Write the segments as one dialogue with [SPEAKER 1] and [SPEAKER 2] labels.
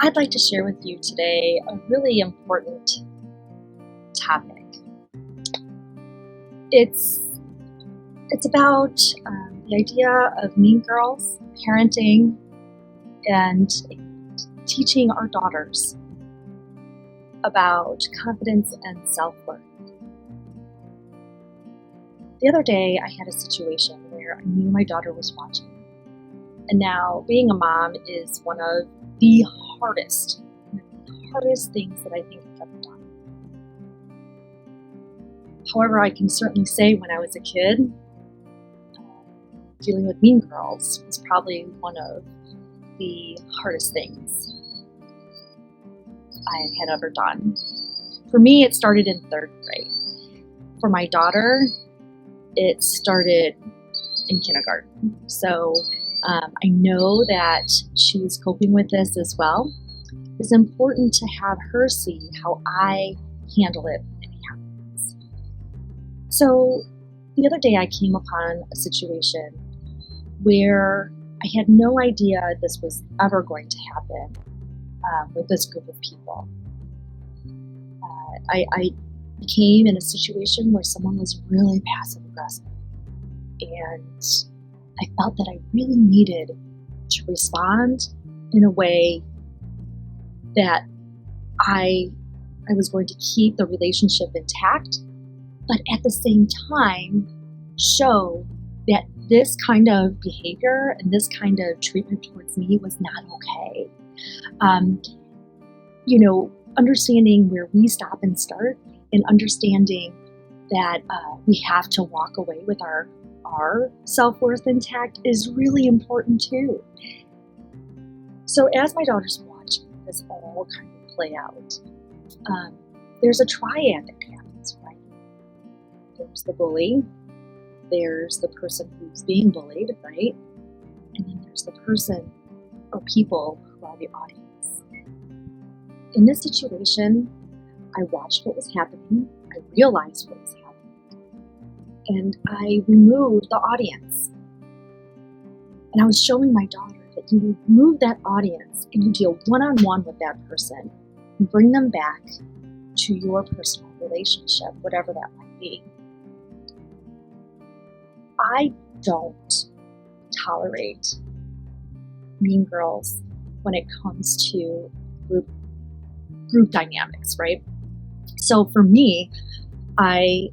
[SPEAKER 1] I'd like to share with you today a really important topic. It's about the idea of mean girls, parenting, and teaching our daughters about confidence and self-worth. The other day, I had a situation where I knew my daughter was watching. And now, being a mom is one of the hardest things that I think I've ever done. However, I can certainly say when I was a kid, dealing with mean girls was probably one of the hardest things I had ever done. For me, it started in 3rd grade. For my daughter, it started in kindergarten. So I know that she's coping with this as well. It's important to have her see how I handle it when it happens. So the other day I came upon a situation where I had no idea this was ever going to happen with this group of people. I became in a situation where someone was really passive aggressive, and I felt that I really needed to respond in a way that I was going to keep the relationship intact, but at the same time show that this kind of behavior and this kind of treatment towards me was not okay. Understanding where we stop and start, and understanding that we have to walk away with our self-worth intact is really important too. So as my daughter's watching this all kind of play out, there's a triad that happens, right? There's the bully, there's the person who's being bullied, right? And then there's the person or people who are the audience. In this situation, I watched what was happening, I realized what was happening, and I removed the audience. And I was showing my daughter that you remove that audience and you deal one-on-one with that person and bring them back to your personal relationship, whatever that might be. I don't tolerate mean girls when it comes to group dynamics, right? So for me, I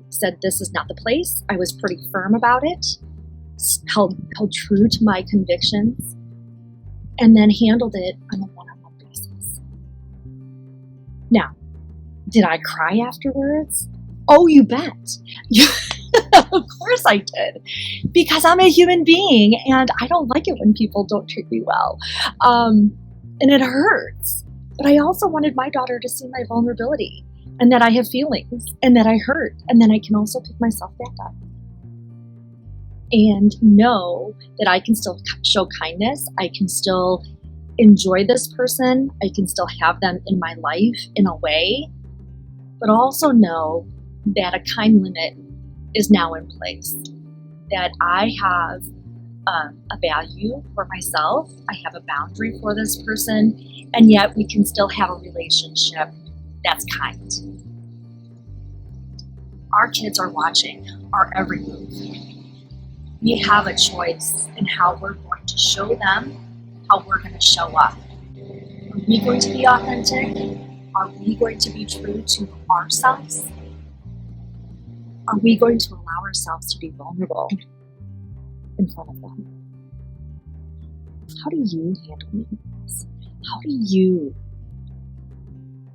[SPEAKER 1] said this is not the place. I was pretty firm about it, held true to my convictions, and then handled it on a one-on-one basis. Now, did I cry afterwards? Oh, you bet. Of course I did, because I'm a human being and I don't like it when people don't treat me well. And it hurts. But I also wanted my daughter to see my vulnerability and that I have feelings and that I hurt and then I can also pick myself back up and know that I can still show kindness. I can still enjoy this person. I can still have them in my life in a way, but also know that a kind limit is now in place, that I have a value for myself, I have a boundary for this person, and yet we can still have a relationship that's kind. Our kids are watching our every move. We have a choice in how we're going to show them how we're going to show up. Are we going to be authentic? Are we going to be true to ourselves? Are we going to allow ourselves to be vulnerable in front of them? How do you handle meanness? How do you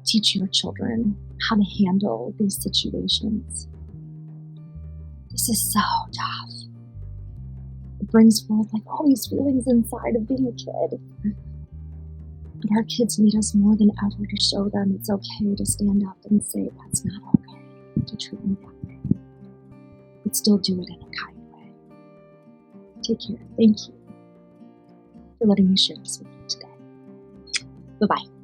[SPEAKER 1] teach your children how to handle these situations? This is so tough. It brings forth all these feelings inside of being a kid. But our kids need us more than ever to show them it's okay to stand up and say, that's not okay to treat me that way. But still do it in a kind way. Take care. Thank you for letting me share this with you today. Bye-bye.